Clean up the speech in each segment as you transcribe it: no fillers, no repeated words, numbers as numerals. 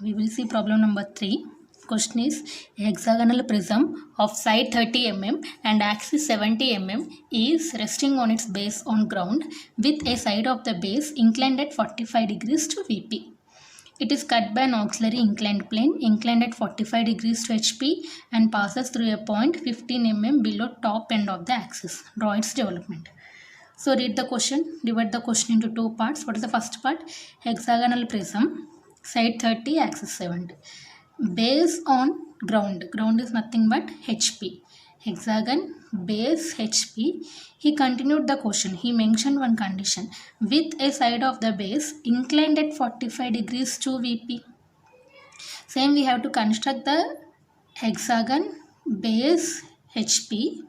we will see problem number 3. Question is, a hexagonal prism of side 30 mm and axis 70 mm is resting on its base on ground with a side of the base inclined at 45 degrees to VP. It is cut by an auxiliary inclined plane inclined at 45 degrees to HP and passes through a point 15 mm below top end of the axis. Draw its development. So read the question, divide the question into two parts. What is the first part? Hexagonal prism, side 30, axis 70. Base on ground. Ground is nothing but HP. Hexagon, base, HP. He continued the question. He mentioned one condition. With a side of the base inclined at 45 degrees to VP. Same we have to construct the hexagon, base, HP.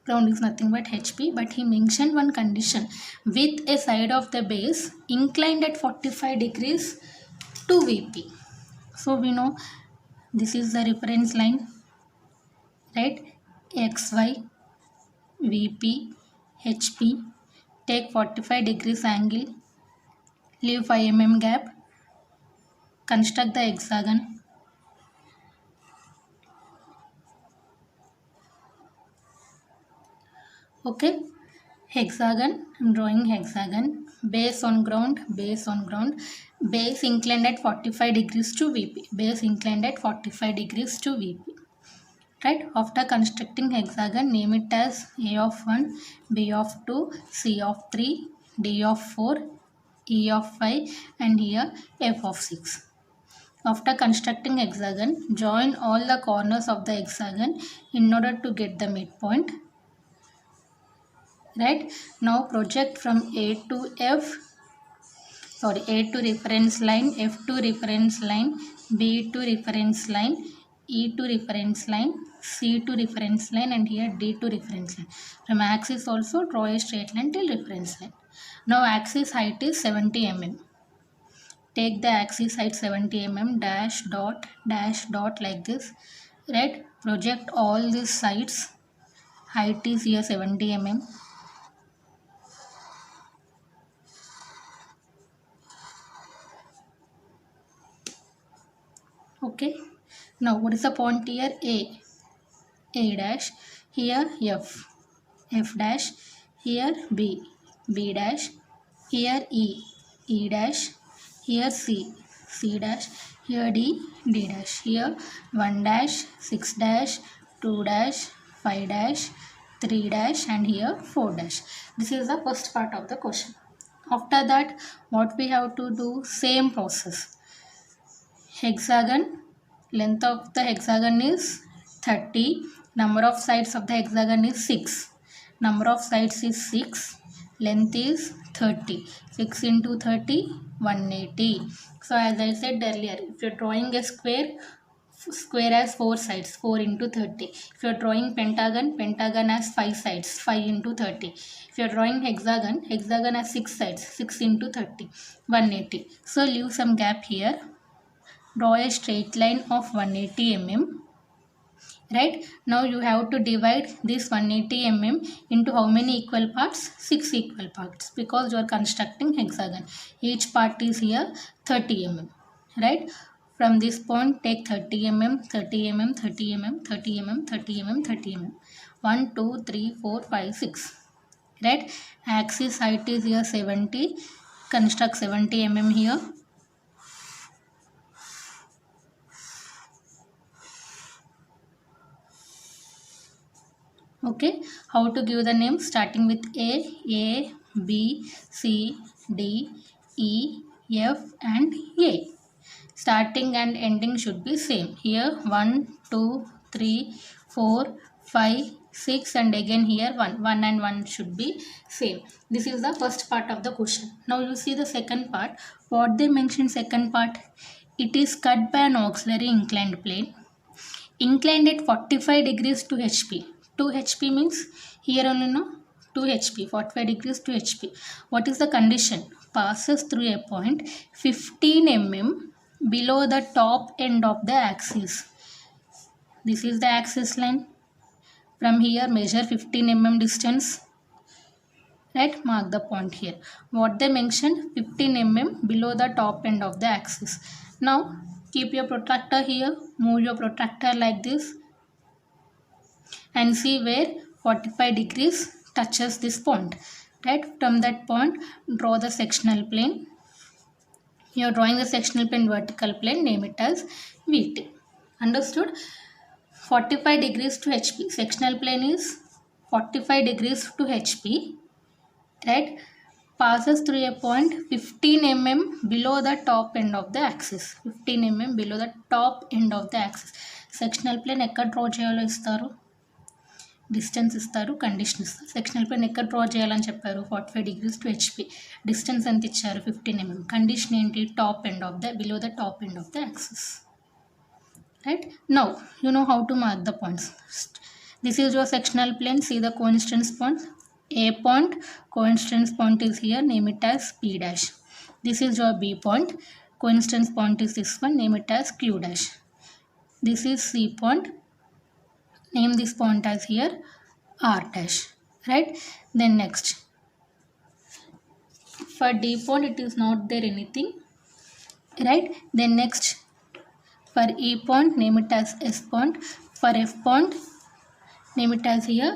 Ground is nothing but HP, but he mentioned one condition. With a side of the base inclined at 45 degrees to VP. So we know this is the reference line, right? XY, VP, HP. Take 45 degrees angle, leave 5 mm gap, construct the hexagon. Okay, hexagon, I'm drawing hexagon, base on ground, base on ground, base inclined at 45 degrees to VP, base inclined at 45 degrees to VP. Right, after constructing hexagon, name it as A of 1, B of 2, C of 3, D of 4, E of 5 and here F of 6. After constructing hexagon, join all the corners of the hexagon in order to get the midpoint. Right, now project from A to reference line, F to reference line, B to reference line, E to reference line, C to reference line and here D to reference line. From axis also draw a straight line till reference line. Now axis height is 70 mm. Take the axis height 70 mm, dash dot like this. Right, project all these sides. Height is here 70 mm. Okay, now what is the point here? A dash, here F dash, here B dash, here E dash, here C dash, here D dash, here 1 dash, 6 dash, 2 dash, 5 dash, 3 dash and here 4 dash. This is the first part of the question. After that, what we have to do? Same process. Hexagon, length of the hexagon is 30, number of sides of the hexagon is 6, number of sides is 6, length is 30, 6 into 30, 180. So as I said earlier, if you are drawing a square has 4 sides, 4 into 30. If you are drawing pentagon has 5 sides, 5 into 30. If you are drawing hexagon has 6 sides, 6 into 30, 180. So leave some gap here. Draw a straight line of 180 mm. Right, now you have to divide this 180 mm into how many equal parts? 6 equal parts, because you are constructing hexagon. Each part is here 30 mm. Right, from this point take 30 mm, 30 mm, 30 mm, 30 mm, 30 mm, 30 mm. 1, 2, 3, 4, 5, 6. Right, axis height is here 70. Construct 70 mm here. Okay, how to give the name? Starting with A, B, C, D, E, F and A. Starting and ending should be same. Here 1, 2, 3, 4, 5, 6 and again here 1. 1 and 1 should be same. This is the first part of the question. Now you see the second part. What they mentioned second part? It is cut by an auxiliary inclined plane. Inclined at 45 degrees to HP. 2 HP means here only no 2 HP, 45 degrees to HP. What is the condition? Passes through a point 15 mm below the top end of the axis. This is the axis line. From here measure 15 mm distance. Right, mark the point here. What they mentioned? 15 mm below the top end of the axis. Now Keep your protractor here, move your protractor like this, and see where 45 degrees touches this point. Right, from that point draw the sectional plane. You are drawing the sectional plane vertical plane, name it as VT. Understood? 45 degrees to HP. Sectional plane is 45 degrees to HP. Right? Passes through a point 15 mm below the top end of the axis. 15 mm below the top end of the axis. Sectional plane ఎక్కడ draw చేయాలో ఇస్తారు, distance ఇస్తారు, condition ఇస్తారు. Sectional plane ఎక్కడ draw చేయాలని చెప్పారు, 45 degrees to HP. Distance ఎంత ఇచ్చారు, 15 mm. కండిషన్ ఏంటి, top end of the below the top end of the axis. Right? Now you know how to mark the points. This is your sectional plane. See the coincidence point. A point, coincidence point is here, name it as P dash. This is your B point, coincidence point is this one, name it as Q dash. This is C point, name this point as here R dash. Right? Then next, for D point it is not there anything. Right? Then next, for E point name it as S point. For F point name it as here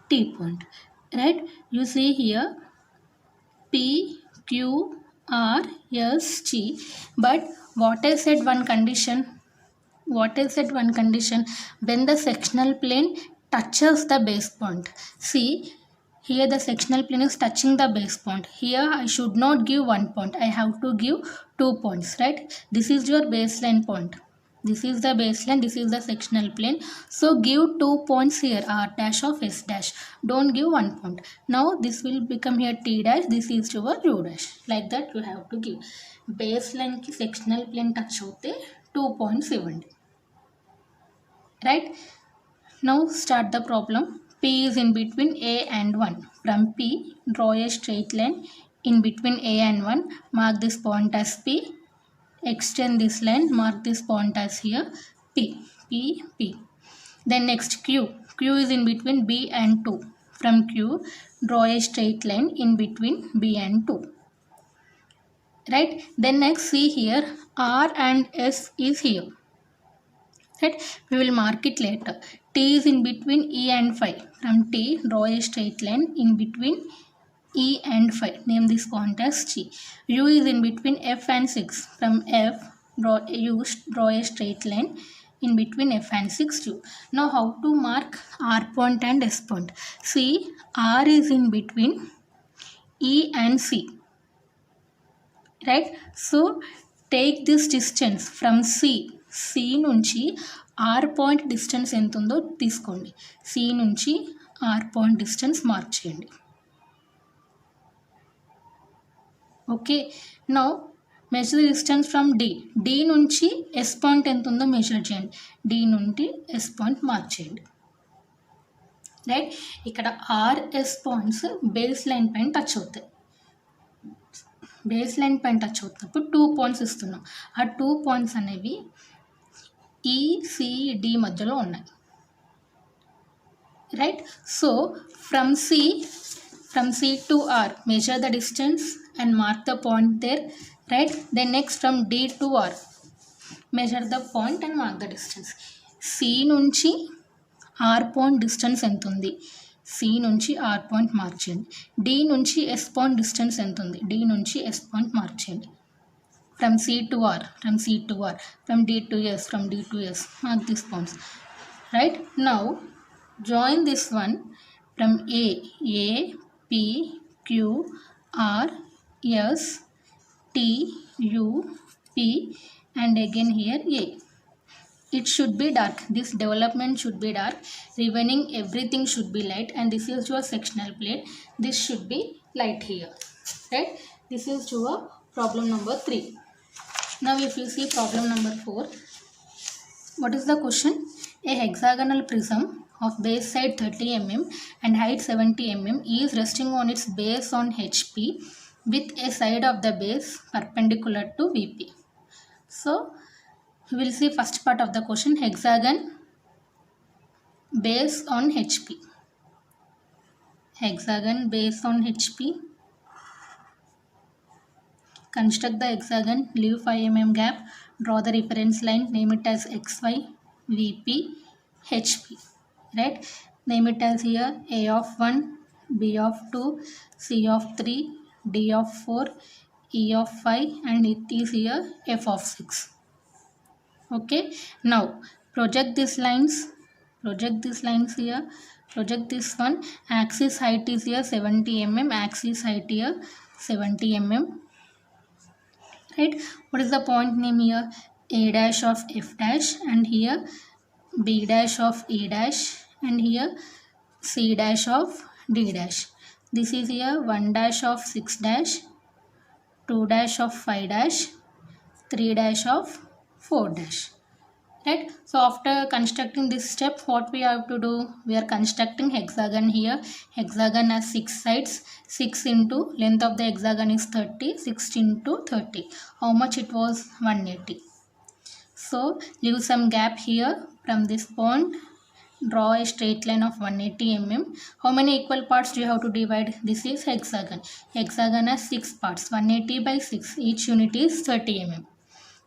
T point. Right? You see here P, Q, R, S, T. But what I said one condition? What I said one condition? When the sectional plane touches the base point. See, here the sectional plane is touching the base point. Here I should not give 1 point. I have to give 2 points. Right? This is your baseline point. This is the baseline, this is the sectional plane. So give 2 points here, R dash of S dash. Don't give 1 point. Now this will become here T dash, this is your U dash. Like that you have to give. Baseline ki sectional plane touch hote 2 points ఇవ్వండి. Right? Now start the problem. P is in between A and 1. From P, draw a straight line in between A and 1. Mark this point as P. Extend this line, mark this point as here P, P, P. Then next Q. Q is in between B and 2. From Q, draw a straight line in between B and 2. Right? Then next see here R and S is here. Right? We will mark it later. T is in between E and 5. From T, draw a straight line in between E and 5. Name this point as T. U is in between F and 6. From F, draw a straight line in between F and 6 U. Now how to mark R point and S point? See, R is in between E and C. Right? So take this distance from C. C నుంచి R point distance ఎంత ఉందో తీసుకోండి. C నుంచి R point distance mark చేయండి. Okay, now measure the distance from D. D నుంచి S point ఎంత ఉందో measure చేయండి. డి నుండి ఎస్ పాయింట్ మార్క్ చేయండి. రైట్? ఇక్కడ ఆర్ఎస్ పాయింట్స్ బేస్ లైన్ పైన టచ్ అవుతాయి. బేస్ లైన్ పైన టచ్ అవుతున్నప్పుడు 2 పాయింట్స్ ఇస్తున్నాం. ఆ 2 పాయింట్స్ అనేవి ఈసిడి మధ్యలో ఉన్నాయి. Right? So from C to R measure the distance and mark the point there. Right? Then next from D to R measure the point and mark the distance. C నుంచి R point distance ఎంత ఉంది? C నుంచి R point mark చేయండి. D నుంచి S point distance ఎంత ఉంది? D నుంచి S point mark చేయండి. From C to R, from C to R, from D to S, from D to S, mark these points. Right? Now join this one from A, P, Q, R, S, T, U, P, and again here A. It should be dark. This development should be dark. Remaining everything should be light. And this is your sectional plane. This should be light here. Right? This is your problem number 3. Now if you see problem number 4. What is the question? A hexagonal prism of base side 30 mm and height 70 mm is resting on its base on HP with a side of the base perpendicular to VP. So we will see first part of the question, hexagon base on HP. Hexagon base on HP. Construct the hexagon, leave 5 mm gap, draw the reference line, name it as XY, VP, HP. Right? Name it as here A of 1, B of 2, C of 3, D of 4, E of 5, and it is here F of 6. Okay, now project these lines here, project this one. Axis height is here 70 mm, axis height here 70 mm. Right, what is the point name here? A dash of F dash, and here B dash of E dash, and here C dash of D dash. This is here 1 dash of 6 dash, 2 dash of 5 dash, 3 dash of 4 dash. Right, so after constructing this step, what we have to do? We are constructing hexagon here. Hexagon has 6 sides. 6 into length of the hexagon is 30. 6 into 30. How much it was? 180. So leave some gap here. From this point, draw a straight line of 180 mm. How many equal parts do you have to divide? This is hexagon. Hexagon has 6 parts. 180 by 6. Each unit is 30 mm.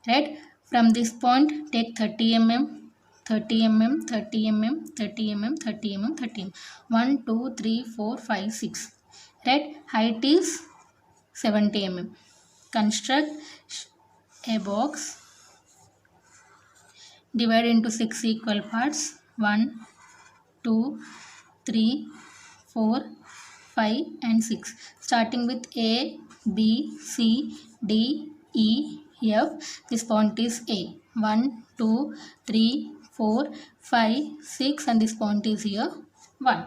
Right? From this point, take 30 mm, 30 mm, 30 mm, 30 mm, 30 mm, 30 mm. 1, 2, 3, 4, 5, 6. Right? Height is 70 mm. Construct a box. Divide into 6 equal parts. 1, 2, 3, 4, 5 and 6. Starting with A, B, C, D, E, F. This point is A. 1, 2, 3, 4, 5, 6 and this point is here 1.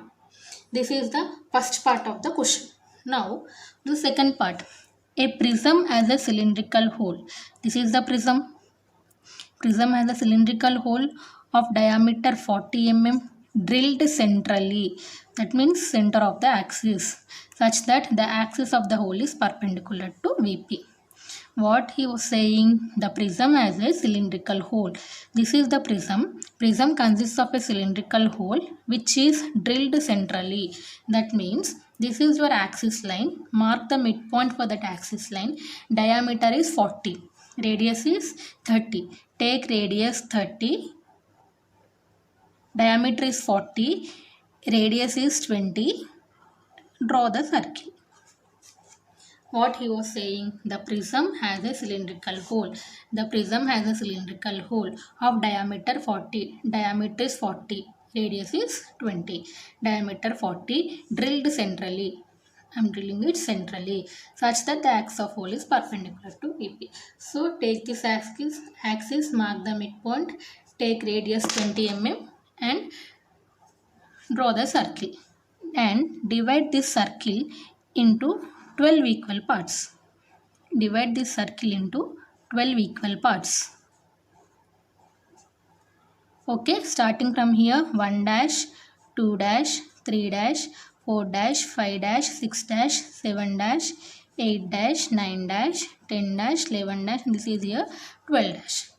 This is the first part of the question. Now the second part. A prism has a cylindrical hole. This is the prism. Prism has a cylindrical hole of diameter 40 mm drilled centrally. That means center of the axis, such that the axis of the hole is perpendicular to VP. What he was saying, the prism has a cylindrical hole. This is the prism. Prism consists of a cylindrical hole which is drilled centrally. That means this is your axis line. Mark the midpoint for that axis line. Diameter is 40. Radius is 30. Take radius 30. Diameter is 40. Radius is 20. Draw the circle. What he was saying, the prism has a cylindrical hole. The prism has a cylindrical hole of diameter 40. Diameter is 40. Radius is 20. Diameter 40. Drilled centrally. I am drilling it centrally, such that the axis of hole is perpendicular to VP. So take this axis, mark the midpoint, take radius 20 mm and draw the circle. And divide this circle into 12 equal parts. Divide this circle into 12 equal parts. Okay, starting from here 1 dash, 2 dash, 3 dash, 4 dash, 5 dash, 6 dash, 7 dash, 8 dash, 9 dash, 10 dash, 11 dash, this is here 12 dash.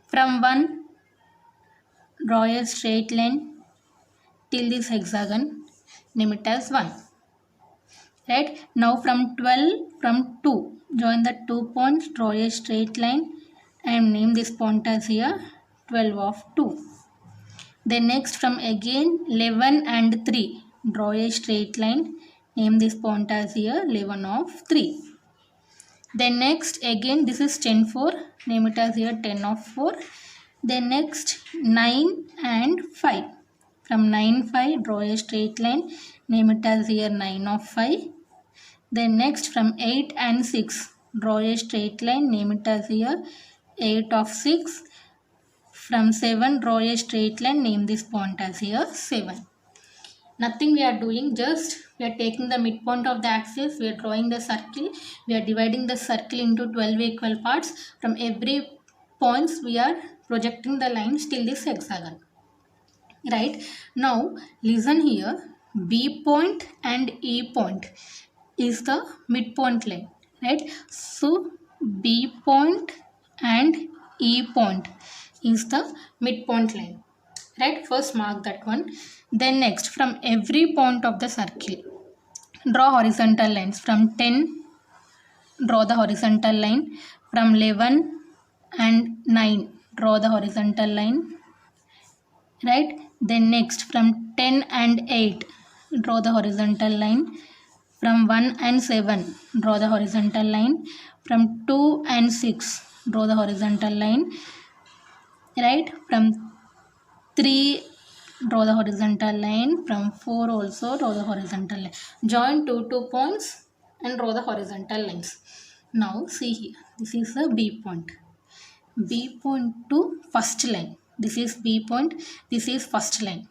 From 1, draw a straight line till this hexagon, name it as 1. Right, now from 2, join the 2 points, draw a straight line and name this point as here 12 of 2. Then next from again 11 and 3, draw a straight line, name this point as here 11 of 3. Then next again this is 10 4, name it as here 10 of 4. Then next 9 and 5. From 9 5, draw a straight line, name it as here 9 of 5. Then next from 8 and 6, draw a straight line, name it as here 8 of 6. From 7, draw a straight line, name this point as here 7. Nothing we are doing, just we are taking the midpoint of the axis, we are drawing the circle, we are dividing the circle into 12 equal parts. From every points we are projecting the lines till this hexagon. Right, now listen here, B point and E point is the midpoint line. Right, so B point and E point is the midpoint line. Right, first mark that one. Then next from every point of the circle, draw horizontal lines. From 10, draw the horizontal line. From 11 and 9, draw the horizontal line, right? Then next from 10 and 8, draw the horizontal line. From 1 and 7, draw the horizontal line. From 2 and 6, draw the horizontal line, right? From 3, draw the horizontal line. From 4 also draw the horizontal line. Join two points and draw the horizontal lines. Now see here, this is the B point. B point to first line. This is B point, this is first line,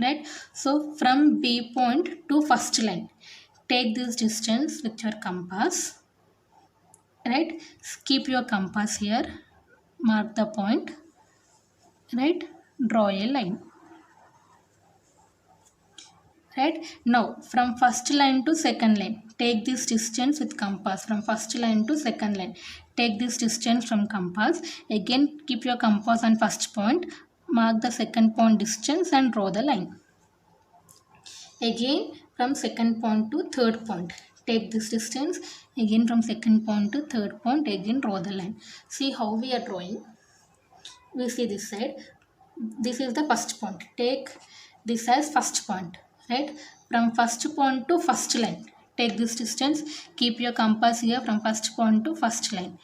right? So from B point to first line, take this distance with your compass, right? Keep your compass here, mark the point, right? Draw a line, right? Now from first line to second line, take this distance with compass. From first line to second line, take this distance from compass. Again keep your compass on first point, mark the second point distance and draw the line. Again from second point to third point, take this distance. Again from second point to third point, again draw the line. See how we are drawing. We see this side, this is the first point, take this as first point, right? From first point to first line, take this distance, keep your compass here. From first point to first line,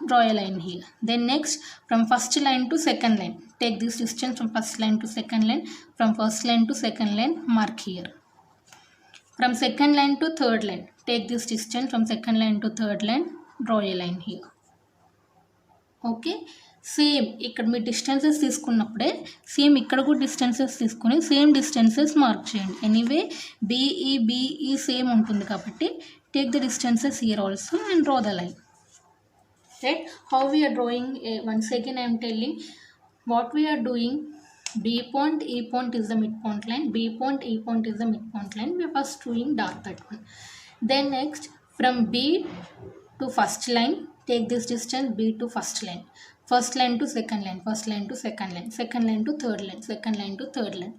draw a line here. Then next from first line to second line, take this distance from first line to second line. From first line to second line, mark here. From second line to third line, take this distance from second line to third line, draw a line here. Okay, same ఇక్కడ మీ distances తీసుకున్నప్పుడే same ఇక్కడ కూడా distances తీసుకుని same distances mark చేయండి. Anyway BE same ఉంటుంది కాబట్టి take the distances here also and draw the line, right? How we are drawing, once again I'm telling what we are doing. B point, E point is the midpoint line. B point, E point is the midpoint line. We are first doing dot that one. Then next from B to first line, take this distance B to first line. First line to second line, first line to second line, second line to third line, second line to third line.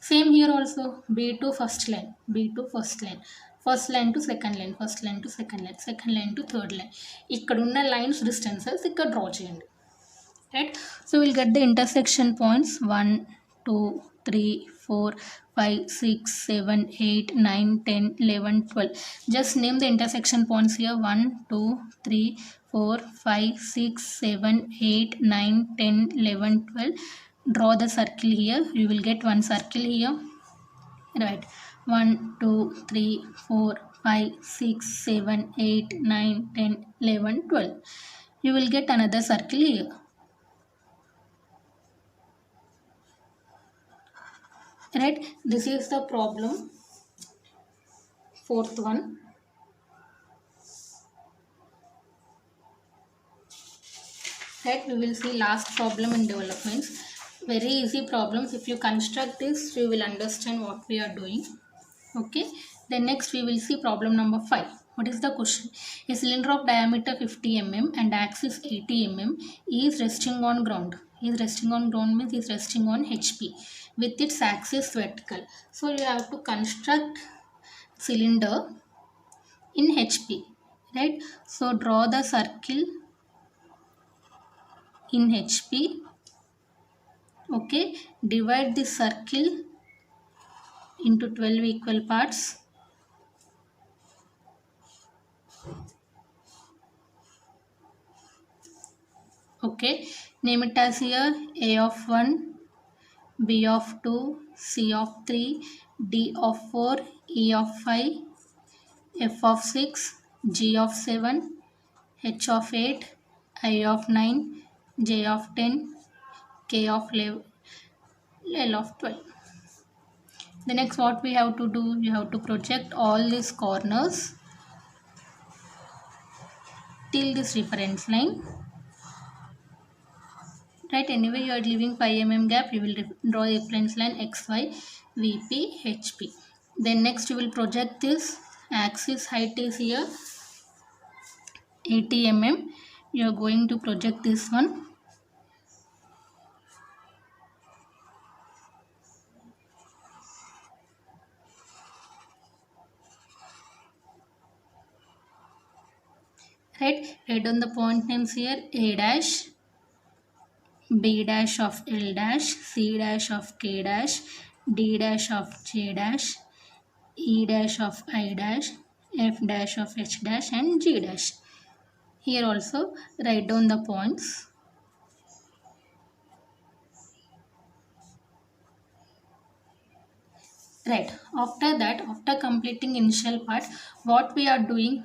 Same here also, B to first line, B to first line, first line to second line, first line to second line, second line to third line. ఇక్కడ ఉన్న lines distances ఇక్కడ draw చేయండి, right? So we'll get the intersection points 1 2 3 4 5 6 7 8 9 10 11 12. Just name the intersection points here. 1 2 3 4 5 6 7 8 9 10 11 12. Draw the circle here. You will get one circle here, right? 1 2 3 4 5 6 7 8 9 10 11 12. You will get another circle here, right? This is the problem, fourth one. Right, we will see last problem in developments. Very easy problems. If you construct this, you will understand what we are doing. Okay, then next we will see problem number 5. What is the question? A cylinder of diameter 50 mm and axis 80 mm is resting on ground. Is resting on ground means is resting on HP with its axis vertical. So you have to construct cylinder in HP, right? So draw the circle in HP. Okay, divide this circle into 12 equal parts. Okay, name it as here A of 1, B of 2, C of 3, D of 4, E of 5, F of 6, G of 7, H of 8, I of 9, J of 10, K of 11, L of 12. The next what we have to do, you have to project all these corners till this reference line, right? Anyway you are leaving 5 mm gap, you will draw a reference line XY VP HP. Then next you will project this axis height is here 80 mm. You are going to project this one. right? Write down the point names here: A dash, B dash of L dash, C dash of K dash, D dash of J dash, E dash of I dash, F dash of H dash, and G dash. Here also write down the points. Right. After that, after completing initial part, what we are doing,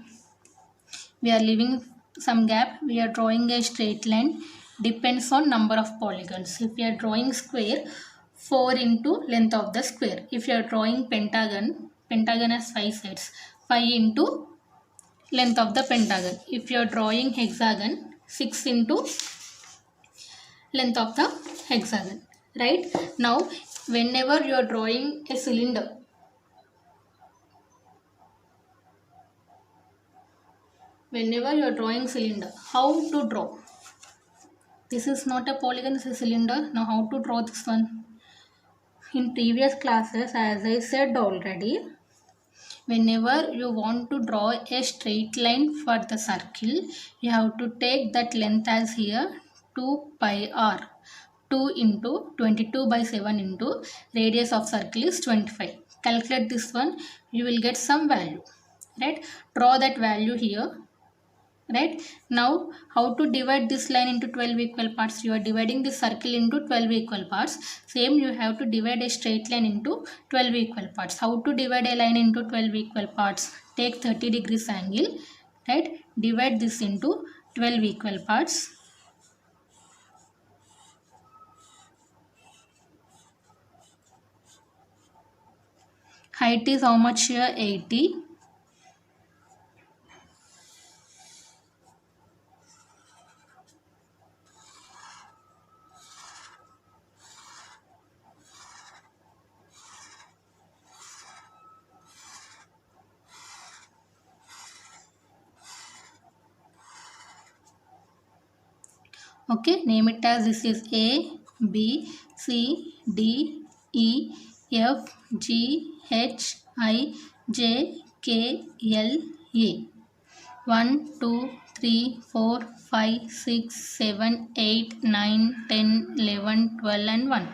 we are leaving some gap. We are drawing a straight line. Depends on number of polygons. If we are drawing square, 4 into length of the square. If you are drawing pentagon, pentagon has 5 sides. 5 into length of the pentagon. If you are drawing hexagon, 6 into length of the hexagon. Right. Now, whenever you are drawing a cylinder, whenever you are drawing cylinder, how to draw? This is not a polygon, this is a cylinder. Now how to draw this one? In previous classes, as I said already, whenever you want to draw a straight line for the circle, you have to take that length as here 2 pi r. 2 into 22 by 7 into radius of circle is 25. Calculate this one, you will get some value. Right? Draw that value here. Right? Now, how to divide this line into 12 equal parts? You are dividing this circle into 12 equal parts. Same, you have to divide a straight line into 12 equal parts. How to divide a line into 12 equal parts? Take 30 degrees angle, right? Divide this into 12 equal parts. Height is how much here? 80. Okay, name it as this is A, B, C, D, E, F, G, H, I, J, K, L, A. 1, 2, 3, 4, 5, 6, 7, 8, 9, 10, 11, 12 and 1.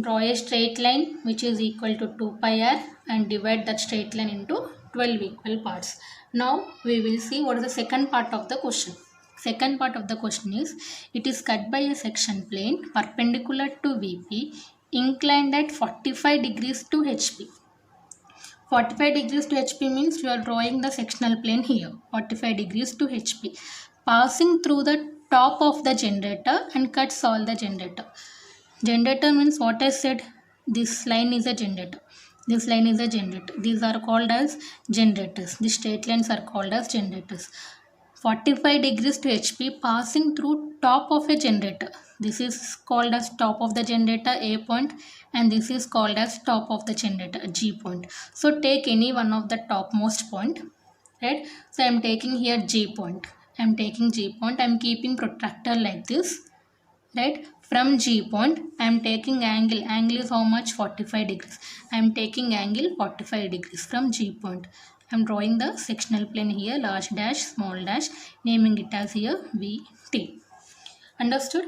Draw a straight line which is equal to 2 pi r and divide that straight line into 12 equal parts. Now we will see what is the second part of the question. Second part of the question is, it is cut by a section plane perpendicular to VP inclined at 45 degrees to HP. 45 degrees to HP means you are drawing the sectional plane here. 45 degrees to HP. Passing through the top of the generator and cuts all the generator. Generator means what I said. This line is a generator. This line is a generator. These are called as generators. The straight lines are called as generators. 45 degrees to HP passing through top of a generator. This is called as top of the generator, A point, and this is called as top of the generator, G point. So take any one of the topmost point, right? So I am taking here G point. I am taking G point. I am keeping protractor like this, right? From G point, I am taking angle. Angle is how much? 45 degrees. I am taking angle 45 degrees from G point. I am drawing the sectional plane here, large dash, small dash, naming it as here VT. Understood?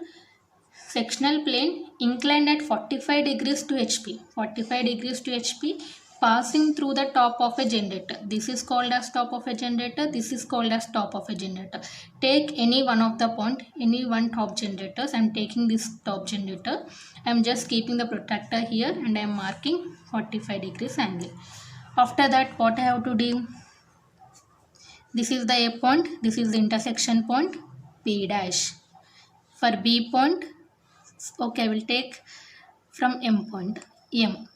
Sectional plane inclined at 45 degrees to HP. 45 degrees to HP passing through the top of a generator. This is called as top of a generator. This is called as top of a generator. Take any one of the point, any one top generators. I am taking this top generator. I am just keeping the protractor here and I am marking 45 degrees angle. After that, what I have to do? This is the A point. This is the intersection point P dash. For B point, okay, I will take from M point M.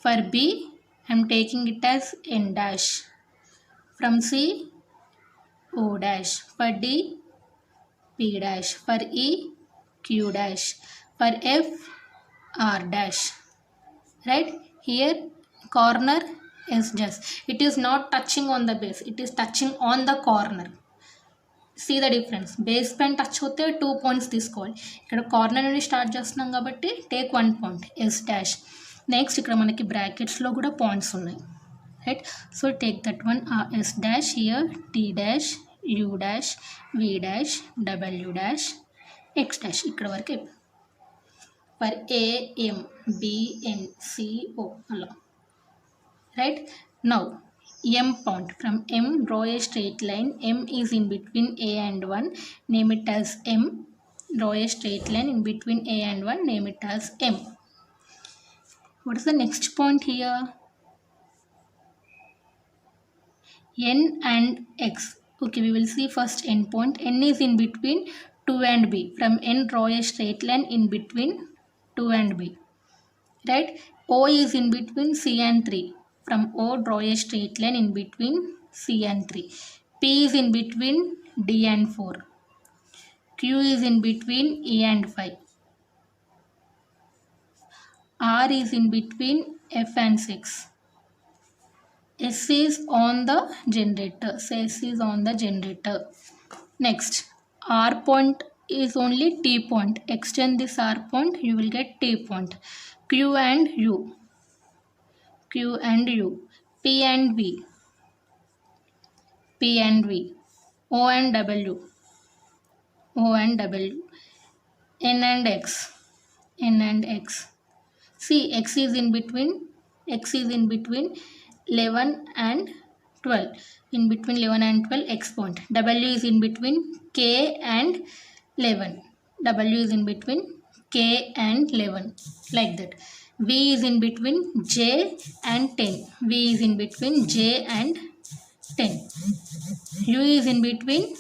For B, I am taking it as N dash. From C, O dash. For D, P dash. For E, Q dash. For F, R dash. Right? Here, corner is just. It is not touching on the base. It is touching on the corner. See the difference. Base పైన touch అవుతే 2 points తీసుకోవాలి. ఇక్కడ corner నుండి start చేస్తున్నాం కాబట్టి take 1 point. S dash. Next ఇక్కడ మనకి బ్రాకెట్స్లో కూడా పాయింట్స్ ఉన్నాయి. right? So take that one, S dash here, T dash, U dash, V dash, W dash, X dash ఇక్కడ వరకు for A, M, B, N, C, O అలా, right? Now M point, from M draw a straight line. M is in between A and 1, name it as M. Draw a straight line in between A and 1, name it as M. What is the next point here? N and X. Okay, we will see first N point. N is in between 2 and B. From N draw a straight line in between 2 and B, right? O is in between C and 3. From O draw a straight line in between C and 3. P is in between D and 4. Q is in between E and 5. R is in between F and 6. S is on the generator. So S is on the generator. Next, R point is only T point. Extend this R point, you will get T point. Q and U. Q and U. P and V. P and V. O and W. O and W. N and X. N and X. See, X is in between 11 and 12. In between 11 and 12, X point. W is in between K and 11. W is in between K and 11. Like that. V is in between J and 10. V is in between J and 10. U is in between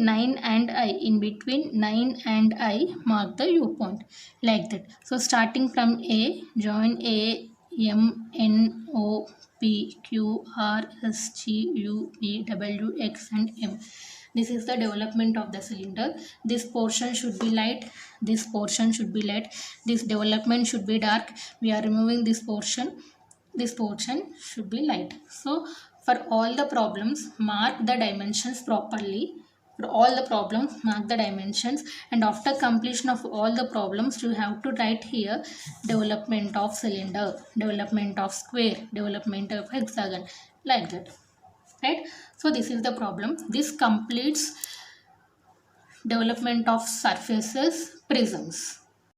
9 and I. In between 9 and I, mark the U point. Like that. So starting from A, join A, M, N, O, P, Q, R, S, T, U, V, W, X and M. This is the development of the cylinder. This portion should be light. This portion should be light. This development should be dark. We are removing this portion. This portion should be light. So for all the problems, mark the dimensions properly. For all the problems, mark the dimensions, and after completion of all the problems, you have to write here development of cylinder, development of square, development of hexagon, like that, right? So this is the problem. This completes development of surfaces, prisms.